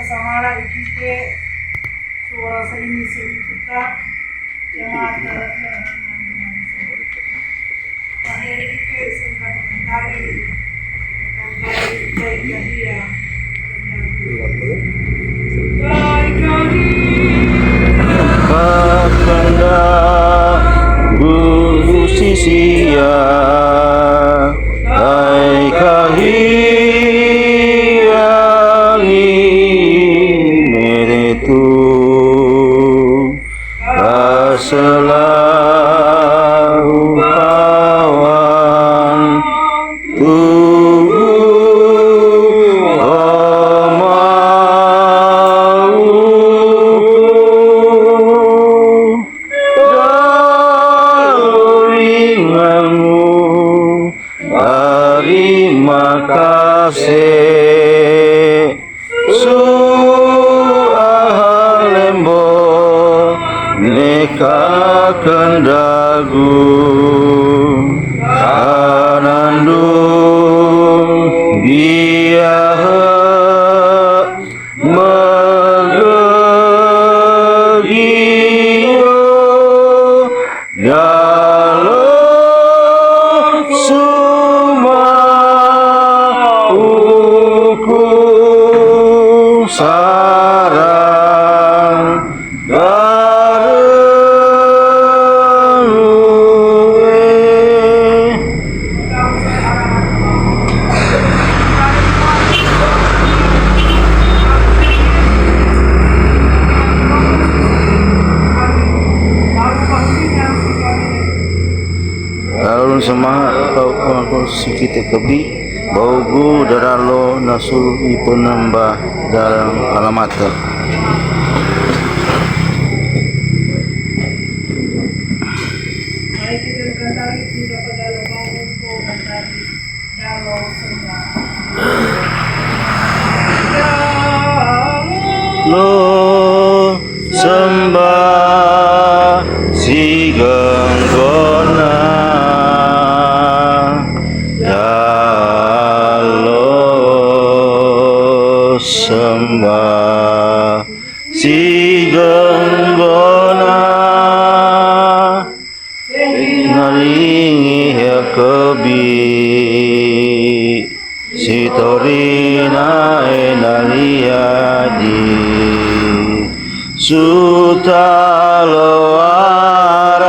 Samara ikite suara ini kita yang ada akhir ikite singkat kali baik dia Kakanda Guru Sisia selalu kawan tubuh mau darimamu terima kasih Neka kendagu kanandung dia megegio dalam sumauku sarang Alun sama kau sikit kebi baugu daralo nasul ipun nambah dalam alamat. Lo sembah si genggona ya lo sembah si genggona naringi ya kebi si torina enaliadi suta loarang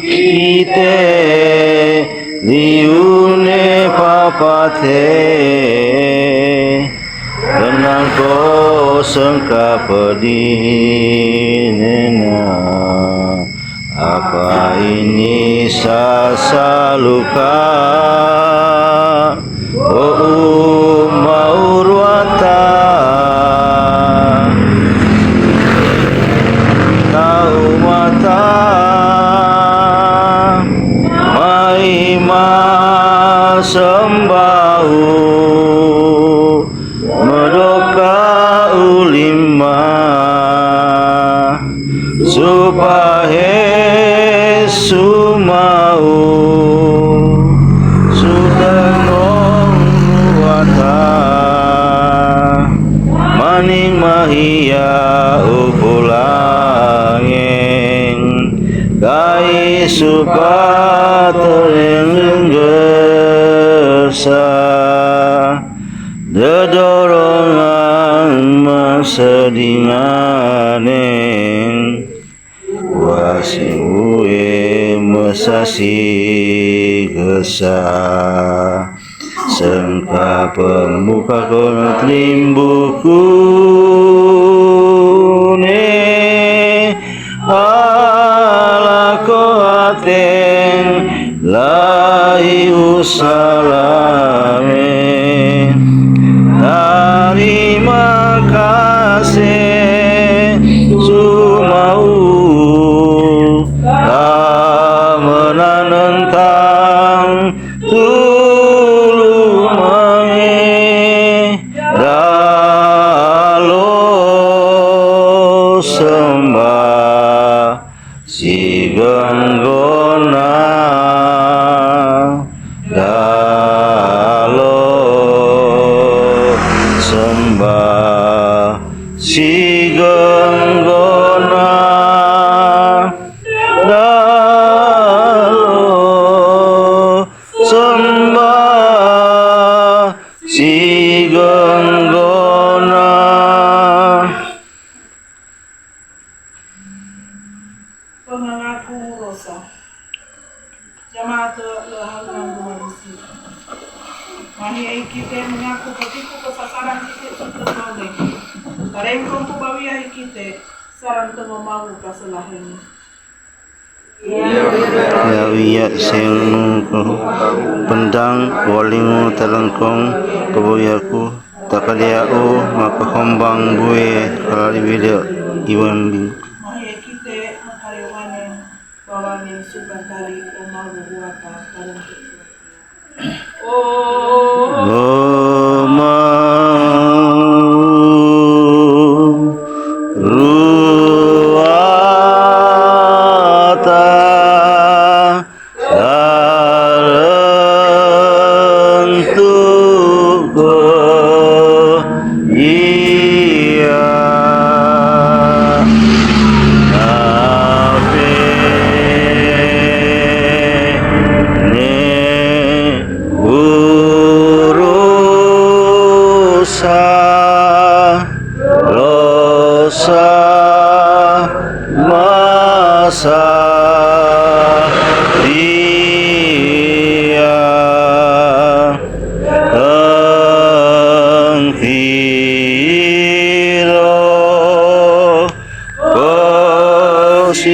ite liune papate tenang ko sengka pedinena apa ini sasaluka oh maurwata tahu mata maima sembau medoka ulima supaya sumau maning mahia upulangin kai supatereng gesa dedorongan masedinganen wasiwe mesasi gesa sengka pemuka kono limbuku ne ala koaten lai usalame terima kasih sumau menanentang tulu hanggang bumarisi. Mahiyay kita mengaku patiku kesasaran kita untuk maulay. Karengkong kubawiyah kita sarang tumamawu kasalahan. Ya wiya sing pendang walingo talangkong kabuyaku takaliao makakombang buwe kalaliwida iwan bing. Mahiyay kita mengkaryawanin bawanin subantari o mabubuwata karang kita. Oh, masa dia engkiro kosia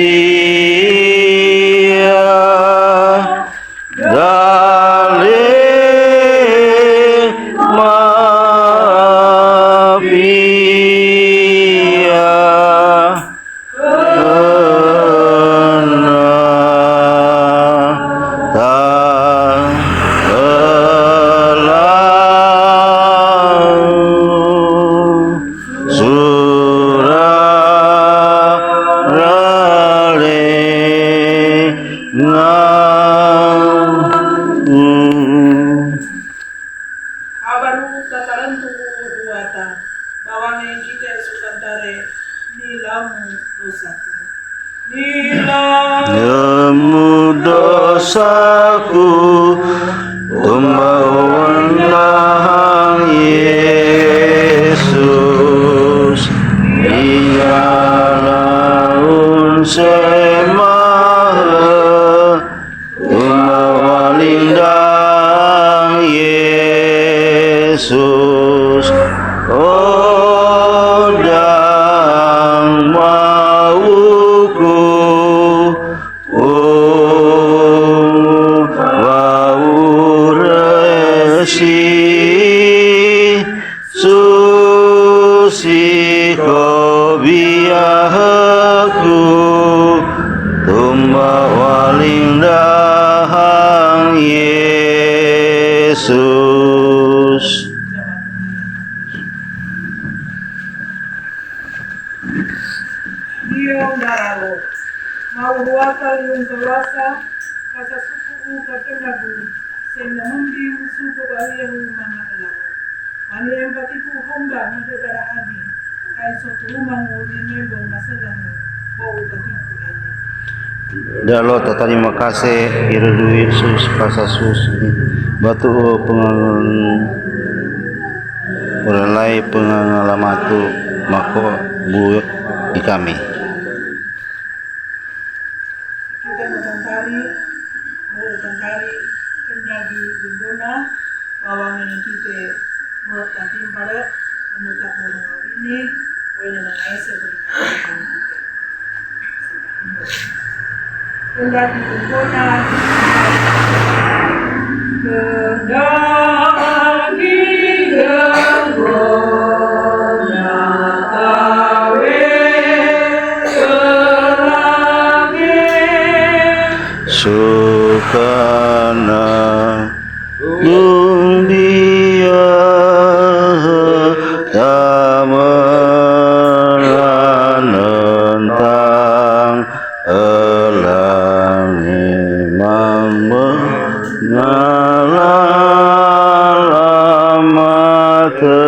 dalil Abaru tatarantu buata bawangin kita sukantare nilamu dosaku nilamu dosaku tumbawan Yesus iyalah semaha tumawalindang Yesus odang mauku wau resi susi kobiahaku tumawalindang Yesus. Iyong daralo mau huwata yung kawasa kasa suku katengabu sen namunding suku bahiyang mga alaw maniyang patiku homba madadaraani kay soturumang ulinembong masalang bau patiku ene. Dalo terima kasih Irudu Yesus pasasus batu pengalai pengalamatu mako bu di kami. Kita mengkari kendagi gundona bawangan kita mengatakan pada menutak orang ini boleh mengaisa berikan kita. Kendagi gundona kendagi gundona sukana lumbia tamaranentang elangi mengalalamate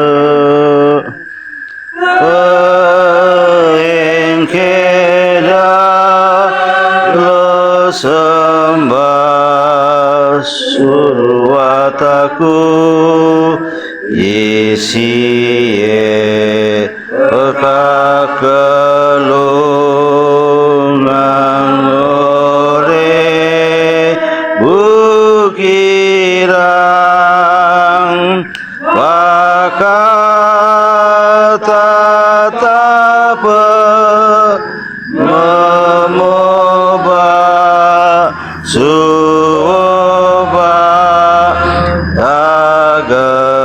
sembah surwataku Yesie pekakelungan ore bukti kirang bakatata memoba suoba dagenggang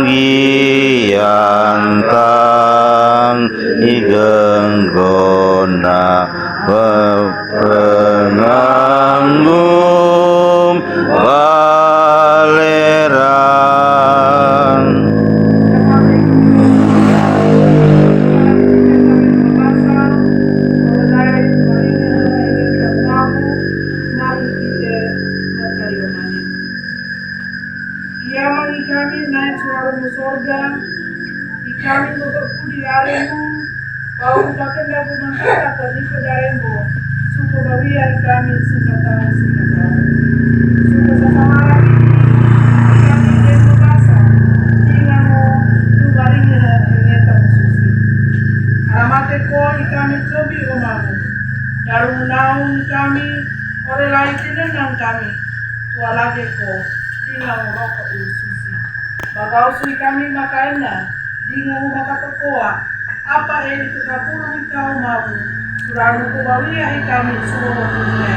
giantang igenggona penanggung balerang. Ia mangi kami naik suaramu sorga, di kami beberku di alemu, bau bahkan dagu mangkata pergi ke darembo, suku bawia kami singkatau. Suku sesama lagi, kami demo basa, tinggamu tubaringnya ternyata susi. Alamate ko kami cobi omamu, daru naung kami, ore lai tinenang kami, tua lagi ko. Tinggal merokok susi. Bagau sui kami makaina, dingamu makatokoa. Apa yang dikapulung ikau mau? Suramu kubawia kami suruh tunai.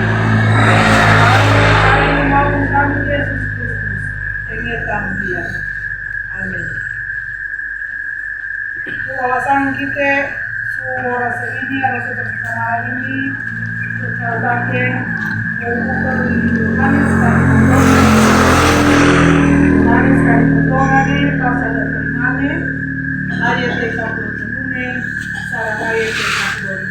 Hari mau kami Yesus Kristus, engetam dia. Amin. Kawasan kita suara ini harus bersama ini terkait Yohanes kali potongan pasal 5 ayat 31 sarang ayat 35.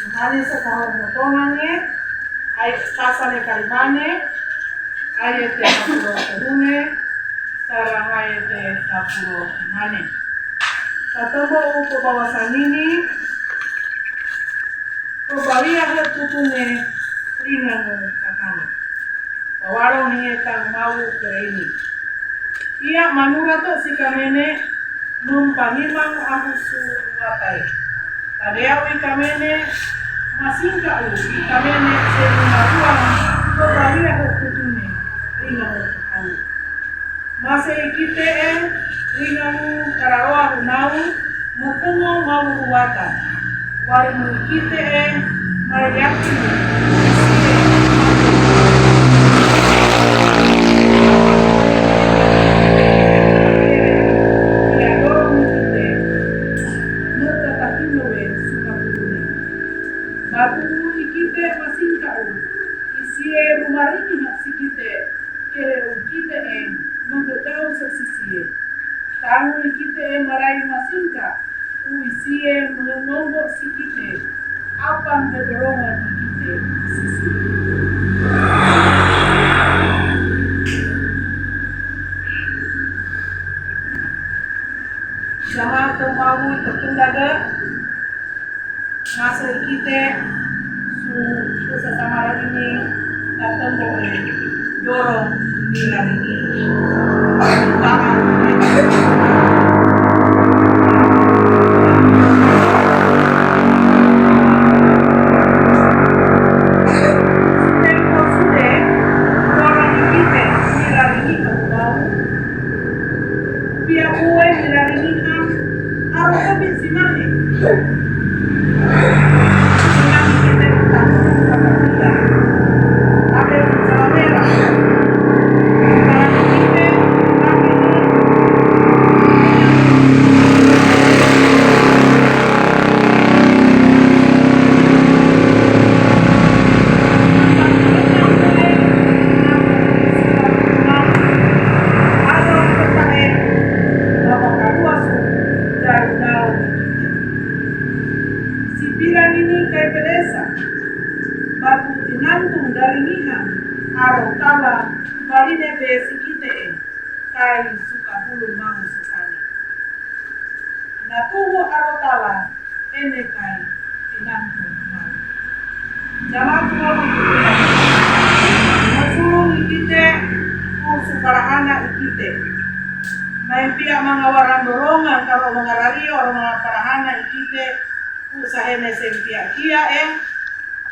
Yohanes kali potongan ayat pasal 5 ayat 31 sarang ayat 35. Ketemu kebawasan ini Pembalian tutune ringan kakana. Bawarong hingga mau ke ini. Ia manura to si kamene numpangimang aku suwatai. Tadeawi kamene masingka si kamene serumaruang pembalian tutune ringan kakana. Masih kita ringan karawa hunau mutungo mau ruwatan. Warimu kita merayakan dia dorong kita merkatakan loe suka pulih batu kita masing kau isi rumah ini masih kita kere kita mengetau sesisi tamu kita meraih masing kau uisie mengombok si kita apa kedorongan kita sisi. Jangan kemau terkendaga masa kita sesama lagi ini datang boleh dorong bilang ini.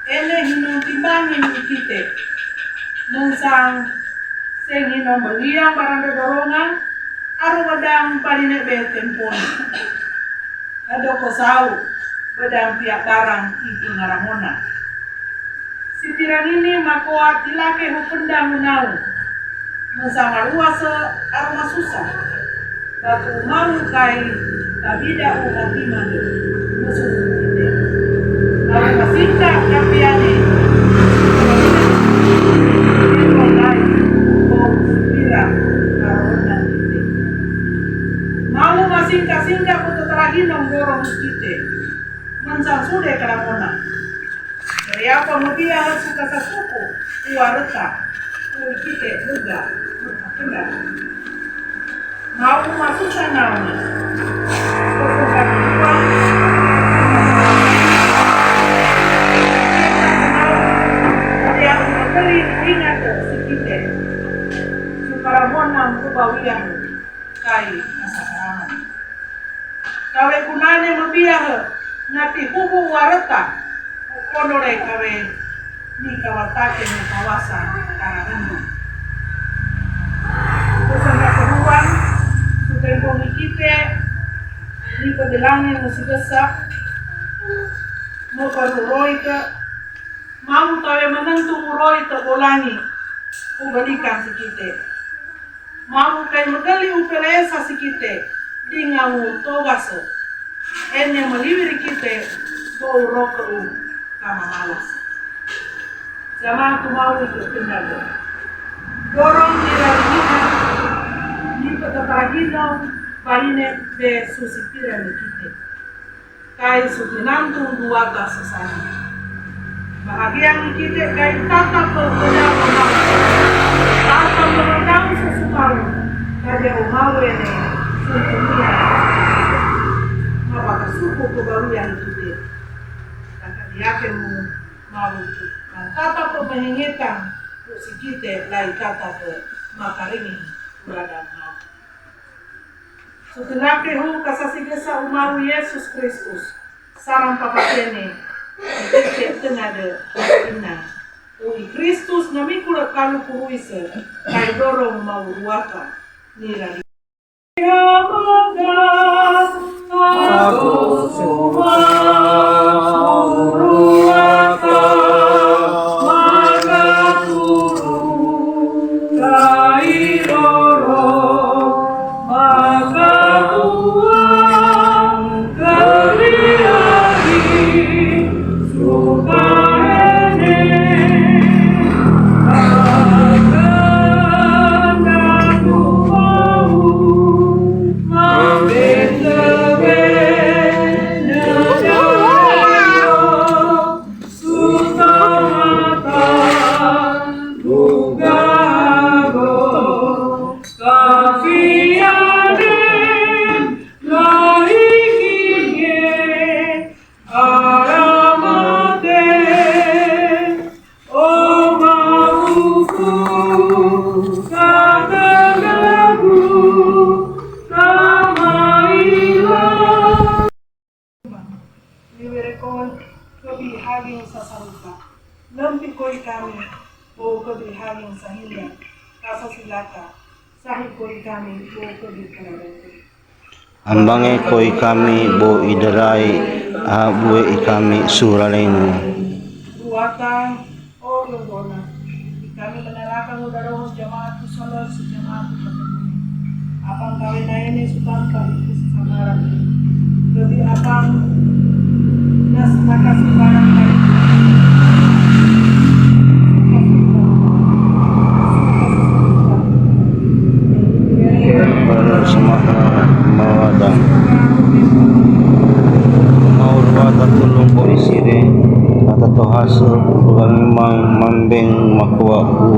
ene hinong timbangin ikite mensang sing hinong beliang barang dorongan aru badang parine be tempon ado ko sau badang pihak barang itu ngaramona si pirang ini makoat dilake hupendang menau mensama luasa aru masusah batu maru kai tabida umatimah musuh kita lalu masinta kapiane mau masingka-singka untuk terlagi nonggorong kita mensang sude karamona dari apa mobil suka sasuku uareta kita juga enggak mau masuk sana yang membeli ingat sikite supaya monang kebawian kai asasaraman kawe gunane mabiah ngati kubu wareta konore kawe ni kawatake ni kawasan kararendu kusanda keruan supaya bumi kita ni pedelangnya musik besar mau peruroi ke mau kawe menentu uroi terbolangi ubalikan sikite mau kai megali uperesa sikite dingamu togaso ene meliwiri kite bo uroko kama malas zaman tu mau itu kendago dorong diralina ni patatragino parine be susipira ni kite kai sutinantu duata sesani bahagia ni kite kai tatap berkedang tatap berkedang sesuatu kaja umau ene suntunia maka suku kebawian kite kakak diake mau itu dan tatap pemenghetan si kite lai kata ke makarini berada mau setelahke hu kasasigesa umau Yesus Kristus sarang papatene ikete tenade ina ui Kristus namikula kalu kuruise kai dorong mau ruaka nira aku semua ruaka maka turun kai dorong maka tuang keliari suka ene akan aku mau membela kebihaging sasarupa lempi koi kami o kebihaging sahilia kasasilaka sahi koi kami o kebikarabete ambange koi kami bo idarai abue ikami suralenu ruatan o lugona kami menerakan udarohos jamaat salat sejamaat bertemu apang kawin na ini sutanta itu sesamaran lebih apang nas makasih barang kali mawadang maurwata tulong ko isire atatohaso memang mambeng makwa u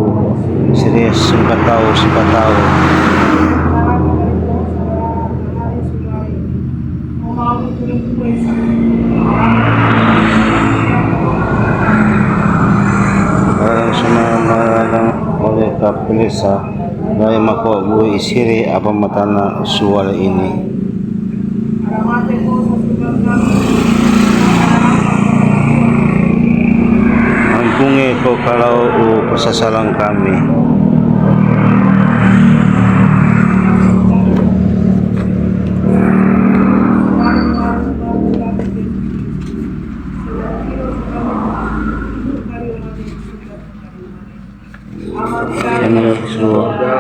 sire singkatao Parang sumamalang oleh kapilisa dahil makwa u isire apa matana suwala ini Ampun kalau kesalahan kami. Yang surga,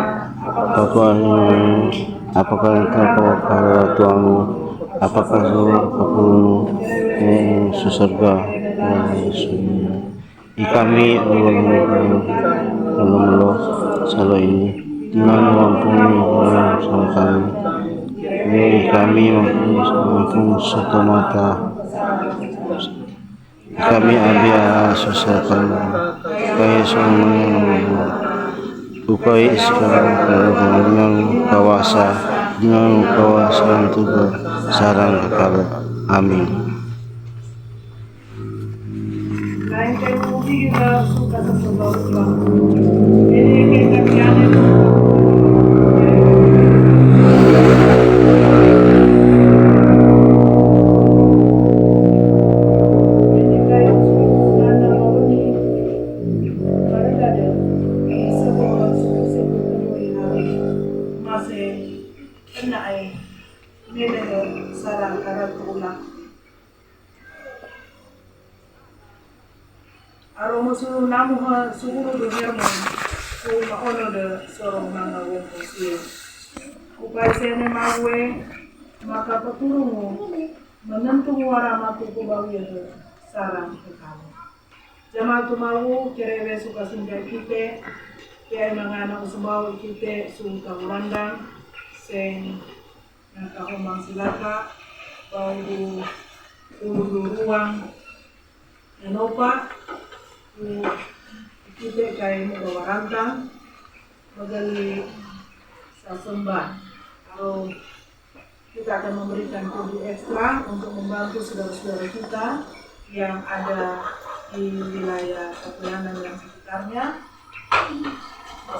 apakah engkau kalau Tuhanmu, apakah aku surga, kami Allah selalu ini dengan mengampuni salah kami mengampuni semata kami ambil susah kami semuanya upai sekarang dengan kawasan itu sarang kekal. Amin. Lain kayo muli na suka sa sabaw lang. Ini kaya sarang karang tulak. Aro musuh namu suhuru dunia so maono de sorong manga wong sih. Upai sene mawe maka peturungu menentung wara matu kubawi de sarang kekal. Jamal tumawu kerewe suka sungkai kite kiai mangana usbaw kite suka ulandang seng nakahomang silaka bau ruang Nanopa kita kaya mo kawarantang magali sa sembah. Kalau kita akan memberikan kode ekstra untuk membantu saudara-saudara kita yang ada di wilayah Kapianan dan sekitarnya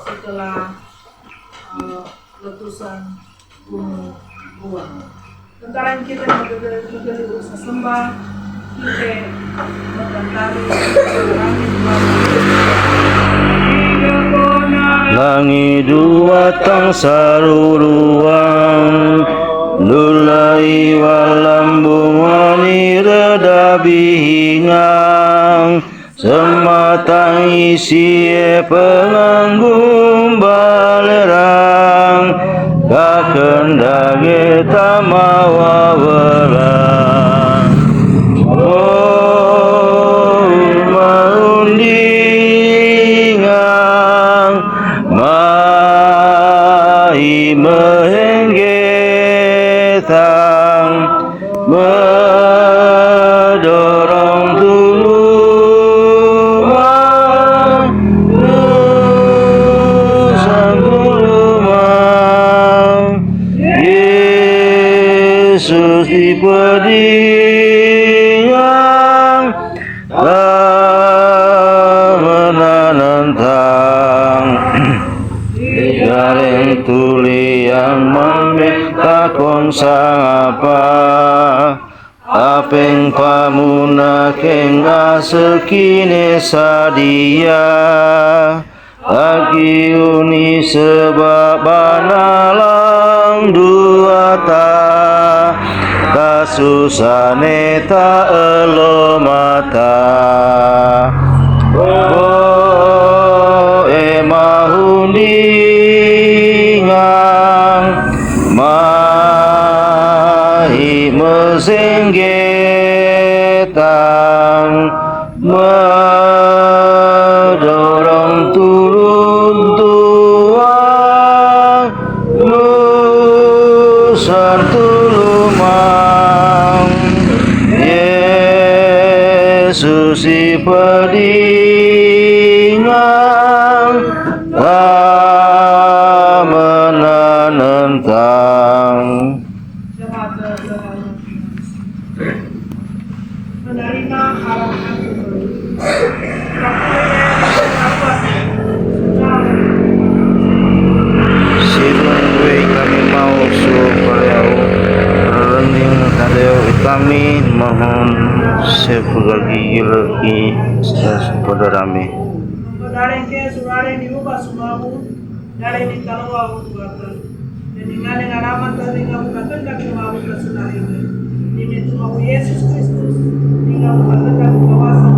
setelah letusan gunung Ruang. Tentara kita magali usaha sembah kita mengantari langit dua tang saruruang lulai walambung wani redabi hingang sematang isi penganggung balerang kakendage tamawa welang mendorong tuluman sang gulumang Yesus di pedihang menantang jaring tuli yang takon sang apeng pamuna keng asekine sadia aki uni sebab banalang duata kasusane ta elo mata emahundingang mahi mesenggetang mendorong turun tuang nusan tulumang Yesus si pedingang menantang menerima arahan Sidung gue kami mau supaya rending kadeo kami mohon sepulagi lagi Suraren ke suraren di ubah sumamu dari di kalawau buatan. Dan dengan alamat dari kamu katakan sumamu kesunahan ini. Di Yesus Kristus, dengan katakan kawasan